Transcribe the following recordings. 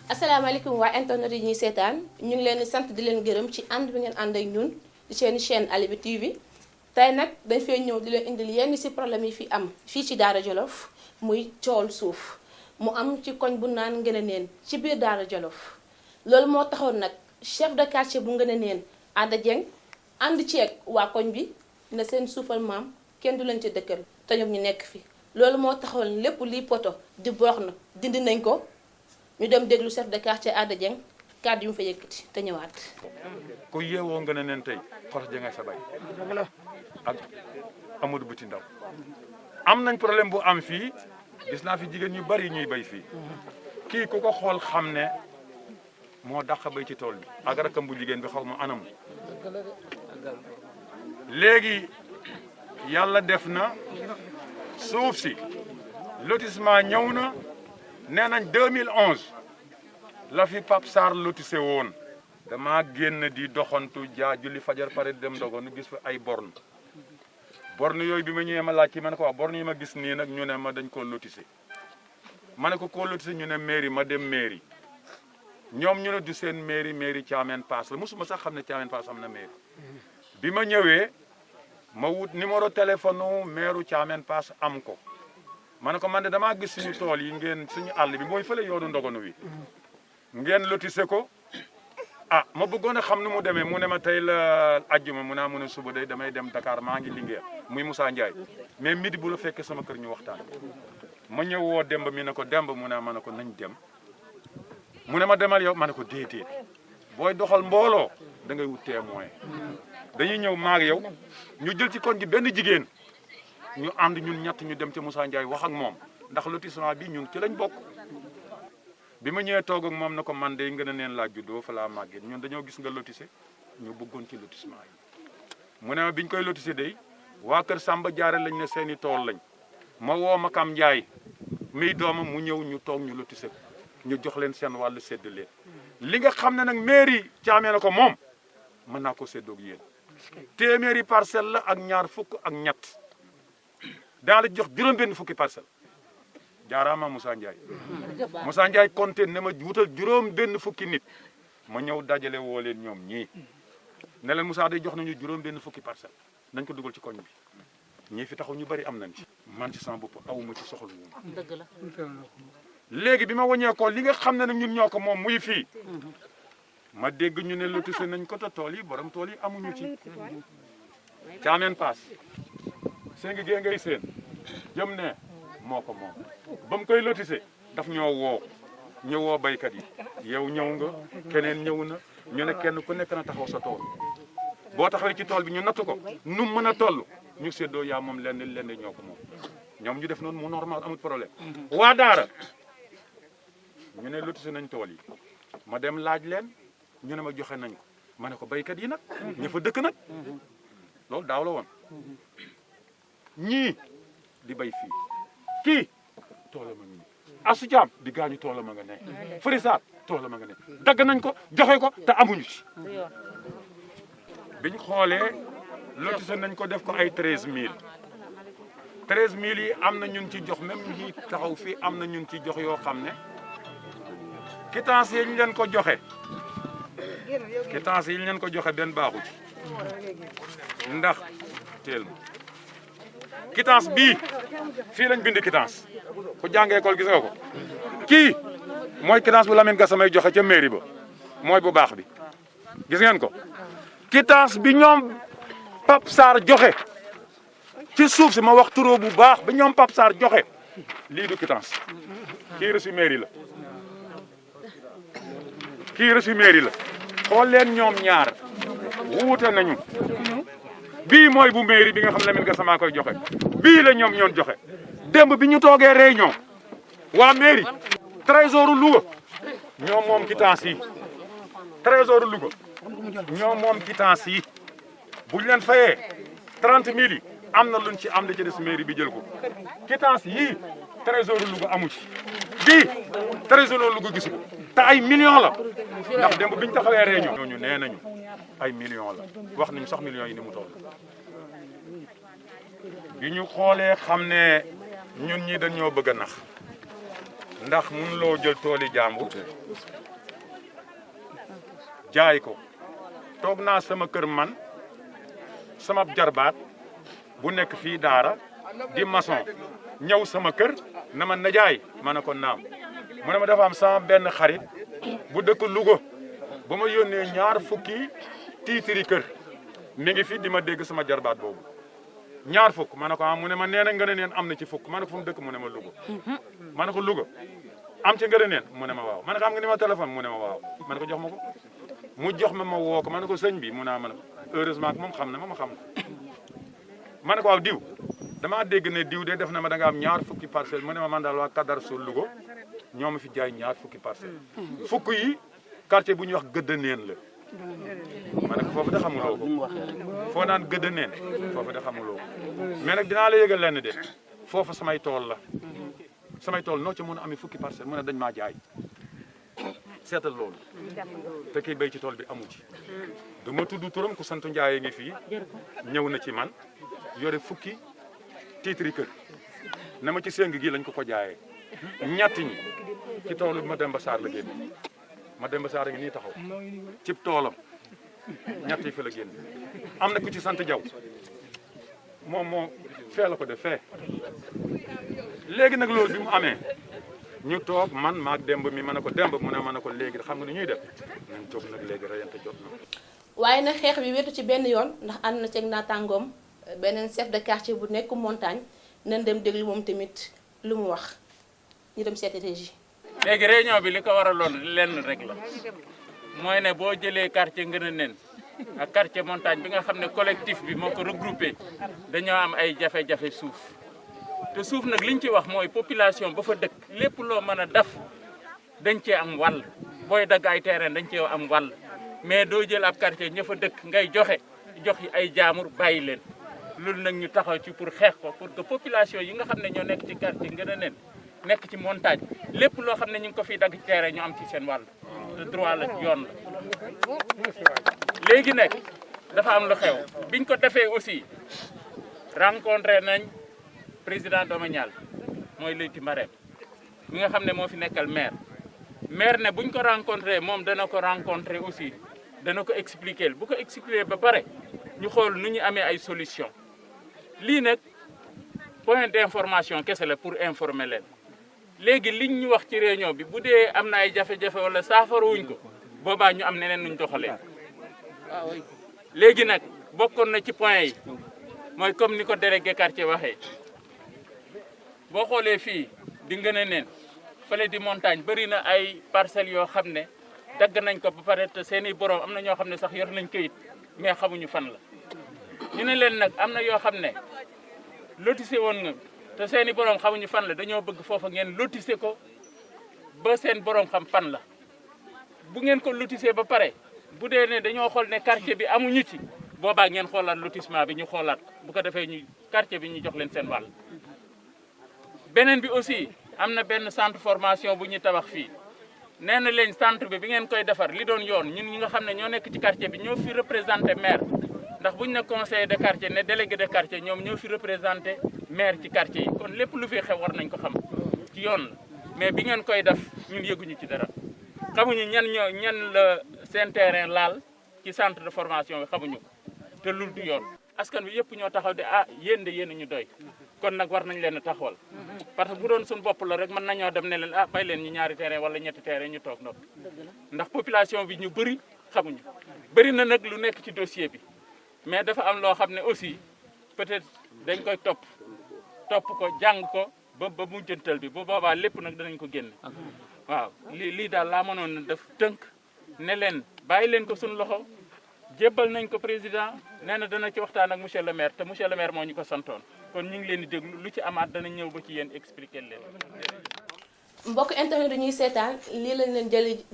asalaamaaleykum waa internet yi ñuy seetaan ñu ngi leen di sant di leen gërëm ci ànd bi ngeen ànd ak ñun ci seen chaîne Alibi TV tey nag dañ fay ñëw di leen indil yenn ci problème yi fi am fii ci Daara Jolof muy coowal suuf mu am ci koñ bu naan Ngënëneen ci biir Daara Jolof loolu moo taxoon nag chef de quartier bu Ngënëneen Ada Dieng ànd ceeg waa koñ bi ne seen suufal maam kenn du leen ci dëkkal te ñoom ñu nekk fi loolu moo taxoon lépp liy poto di boox na dindi nañ ko ñu dem déglu chef de quartier Ada Dieng kàddu yu mu fa yëkkati te ñëwaat. ku yeewoo Ngënëneen tey xos jëngay sa bay ak Amadou Buti Ndaw am nañ problème bu am fii gis naa fi jigéen ñu bari ñuy bay fii kii ku ko xool xam ne moo dàq bay ci tool bi ak rakam bu jigéen bi xaw ma anam léegi yàlla def na suuf si lotissement ñëw na nee nañ 2011 la fi Pape Sarr lotissé woon dama génn di doxantu jaa julli fajar pare dem ndogonu gis fa ay borne yooyu bi ma ñëwee ma laaj ci ma ne ko wax borne yi ma gis nii nag ñu ne ma dañ koo lotissé ma ne ko koo lotissé ñu ne mairie ma dem mairie ñoom ñu ne du seen mairie Thiamène Pass la mosuma sax xam ne Thiamène Pass am na mairie bi ma ñëwee ma wut numéro téléphone maire Thiamène Pass am ko ma ne ko man de damaa gis suñu tool yi ngeen suñu àll bi mooy fële yoonu ndogonu wi ngeen lotissé ko ah ma bëggoon a xam nu mu demee mu ne ma tey la ajjuma mu naa mun a suba day damay dem Dakar maa ngi Linguère muy Moussa Ndiaye mais midi bu la fekkee sama kër ñu waxtaan ma ñëw woo Demb mi ne ko Demb mu ne ma ne ko nañ dem mu ne ma demal yow ma ne ko déedéet booy doxal mbooloo da ngay wut témoin dañuy ñëw maag yow ñu jël ci koñ gi benn jigéen ñu ànd ñun ñett ñu dem ci Moussa Ndiaye wax ak moom ndax lotissement bi ñun ci lañ bokk bi ma ñëwee toog ak moom na ko man de Ngënëneen laa juddoo fa laa màggee ñun dañoo gis nga lotissé ñu bëggoon ci lotissement yi mu ne ma biñ koy lotissé day waa kër Samba Jaare lañ ne seeni tool lañ ma woo Makam Ndiaye miy doomam mu ñëw ñu toog ñu lotissé ko ñu jox leen seen wàllu sédd leen li nga xam ne nag mairie Thiamène na ko moom mën naa ko séddoog yéen téeméeri parcelle la ak ñaar fukk ak ñett daa la jox juróom-benn fukki parcelle jaaraama Moussa Ndiaye compté ne ma wutal juróom-benn fukki nit ma ñëw dajale woo leen ñoom ñii ne leen Moussa day jox nañu juróom-benn fukki parcelle nañ ko dugal ci koñ bi ñii fi taxaw ñu bari am nañ ci man ci sama bopp awuma ci soxla wu dëgg la. léegi bi ma wàññee ko li nga xam ne nag ñun ñoo ko moom muy fii ma dégg ñu ne lotissé nañ ko te tool yi borom tool yi amuñu ci Thiamène Pass seen gée ngay seen jëm ne moo ko moom ba mu koy lotissé daf ñoo woo baykat yi yow ñëw nga keneen ñëw na ñu ne kenn ku nekk na taxaw sa tool boo taxawee ci tool bi ñu natt ko nu mën a toll ñu séddoo yaa moom lenn ñoo ko moom ñoom ñu def noonu mu normal amul problème waa Daara ñu ne lotissé nañ tool yi ma dem laaj leen ñu ne ma joxe nañ ko ma ne ko baykat yi nag ña fa dëkk nag loolu daaw la woon ñii di bay fii kii toolam a ngi Asu Jaam di gaañu toolam a nga ne Farisaat toolam a nga ne dagg nañ ko joxe ko te amuñu ci biñ xoolee lotissé nañ ko def ko ay 13000 yi am na ñun ci jox même ñi taxaw fii am na ñun ci jox yoo xam ne quittance yi ñu leen ko joxe benn baaxu ci ndax teel ma quittance bii fii lañ bind quittance ku jàngee école gis nga ko kii mooy quittance bu Lamine Gassamay joxe ca mairie ba mooy bu baax bi gis ngeen ko quittance bi ñoom Pape Sarr joxe ci suuf si ma wax turoo bu baax ba ñoom Pape Sarr joxe lii du quittance kii reçu mairie la xool leen ñoom ñaar wuute nañu bii mooy bu mairie bi nga xam ne Lamine Gassama koy joxe bii la ñoom ñoon joxe démb bi ñu toogee réunion waa mairie trésoru Louga ñoom moom quittance yi trésoru Louga ñoom moom quittance yi buñ leen fayee 30000 yi am na luñ ci am li ci des mairie bi jël ko quittance yii trésoru Louga amu ci bii trésoru Louga gisu ko te ay millions la ndax démb biñ taxawee réunion ñooñu nee nañu ay millions la wax nañu sax millions yi ni mu toll bi ñu xoolee xam ne ñun ñi dañoo bëgg a nax ndax mun loo jël tooli jàmbur jaay ko toog naa sama kër man sama jarbaat bu nekk fii daara di maçon ñëw sama kër na ma najaay ma ne ko naam mu ne ma dafa am sama benn xarit bu dëkk Louga ba ma yónnee 20 tiitiri kër mi ngi fi di ma dégg sama jarbaat boobu 20 ma ne ko mu ne ma nee na nga ne neen am na ci fukk ma ne ko fu mu dëkk mu ne ma Louga ma ne ko Louga am ci nga ne neen mu ne ma waaw ma ne ko am nga ni ma téléphone mu ne ma waaw ma ne ko jox ma ko mu jox ma woo ko ma ne ko sëñ bi mu naa ma ne heureusement moom xam na ma xam ma ne ko waaw diw damaa dégg ne diw de def na ma da nga am 20 parcelles mu ne ma man daal waa Kadar Sol Louga ñoo ma fi jaay 20 parcelles fukk yi quartier bu ñuy wax gëdd neen la ma ne ko foofu da xamuloo ko foo naan gëdd neen foofu da xamuloo ko mais nag dinaa la yëgal lenn de foofu samay tool la samay tool noo ci mën a amee 10 parcelles mu ne dañ maa jaay seetal loolu te kii béy ci tool bi amu ci du ma tudd turam ku sant Ndiaye ngi fii ñëw na ci man yore 10 tiitri kër na ma ci séng gi lañ ko jaayee ñett ñi ci toolu Mademba Sarr la génn Mademba Sarr ngi nii taxaw cib toolam ñett yi fi la génn am na ku ci sant Jaw moom moo fee la ko def fee léegi nag loolu bi mu amee ñu toog man maag demb mi ma ne ko demb mu ne ma ne ko léegi xam nga ni ñuy def nañ toog nag léegi reyante jot na waaye nag xeex bi wetu ci benn yoon ndax ànd na ceeg naataangoom beneen chef de quartier bu nekk montagne nañ dem déglu moom tamit lu mu wax ñu dem seeti régie. léegi réunion bi li ko waraloon lenn rek la mooy ne boo jëlee quartier Ngëna Neen ak quartier montagne bi nga xam ne collectif bi moo ko regroupé dañoo am ay jafe-jafe suuf te suuf nag liñ ci wax mooy population ba fa dëkk lépp loo mën a def dañ cee am wàll booy dagg ay terrain dañ cee am wàll mais doo jël ab quartier ña fa dëkk ngay jox yi ay jaamur bàyyi leen loolu nag ñu taxaw ci pour xeex ko pour que population yi nga xam ne ñoo nekk ci quartier Ngëna Neen nekk ci montagne lépp loo xam ne ñu ngi ko fiy dagg ci terrain ñu am ci seen wàll te droit la yoon la léegi nag dafa am lu xew biñ ko defee aussi rencontré nañ président domanial mooy Leyti Marème mi nga xam ne moo fi nekkal maire ne buñ ko rencontré moom dana ko rencontré aussi dana ko expliquer bu ko expliquer ba pare ñu xool nu ñu amee ay solution lii nag point d'information kese la pour informer leen léegi liñ ñu wax ci réunion bi bu dee am na ay jafe-jafe wala saafara wuñ ko boobaa ñu am neneen nuñ doxalee léegi nag bokkoon na ci point yi mooy comme ni ko délégué quartier waxee boo xoolee fii di Ngëna Neen fële di montagne bëri na ay parcelles yoo xam ne dagg nañ ko ba pare te seeni borom am na ñoo xam ne sax yor nañ këyit mais xamuñu fan la ñu ne leen nag am na yoo xam ne lotissé woon nga te seeni borom xamuñu fan la dañoo bëgg foofa ngeen lotissé ko ba seen borom xam fan la bu ngeen ko lotissé ba pare bu dee ne dañoo xool ne quartier bi amuñu ci boobaa ngeen xoolaat lotissement bi ñu xoolaat bu ko defee ñu quartier bi ñu jox leen seen wàll. beneen bi aussi am na benn centre formation bu ñuy tabax fii nee na leen centre bi ngeen koy defar li doon yoon ñun ñi nga xam ne ñoo nekk ci quartier bi ñoo fi représenté maire ndax buñ ne conseiller de quartier ne délégué de quartier ñoom ñoo fi représenté maire ci quartier yi kon lépp lu fi xew war nañ ko xam ci yoon la mais bi ngeen koy def ñun yëguñu ci dara xamuñu ñan la seen terrain laal ci centre de formation bi xamuñu ko te loolu du yoon askan bi yëpp ñoo taxaw de yéen de yéen ñu doy kon nag war nañ leen a taxawal parce que bu doon suñu bopp la rek mën nañoo dem ne leen bay leen ñu ñaari terrain wala ñetti terrain ñu toog noppi ndax population bi ñu bëri xamuñu bëri na nag lu nekk ci dossier bi mais dafa am loo xam ne aussi peut-être dañ koy topp ko jàng ko ba mujjantal bi bu boobaa lépp nag danañ ko génne waaw lii daal laa mënoon na def tënk ne leen bàyyi leen ko suñu loxo jébbal nañ ko président nee na dana ci waxtaan ak monsieur le maire te monsieur le maire moo ñu ko santoon kon ñu ngi leen di déglu lu ci amaat dana ñëw ba ci yéen expliquer leen. mbokk internet dañuy seetaan lii lañ leen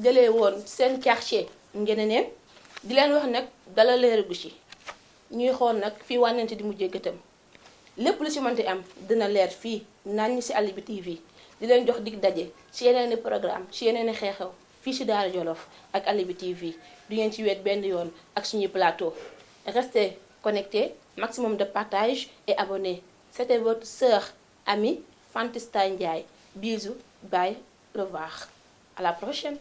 jëlee woon seen quartier Ngëna Neen di leen wax nag dala leeragu ci ñuy xool nag fii wànnante di mujjee gëtam lépp lu ci mënti am dina leer fii naan ñi ci Alibi TV di leen jox dig daje ci yeneeni programme ci yeneeni xeexew fii ci Daara Jolof ak Alibi TV du ngeen ci weet benn yoon ak suñuy plateau restez connectés, maximum de partage et abonnés. C'était votre sœur, amie, Fantista Ndiaye. Bisous, bye, au revoir. À la prochaine.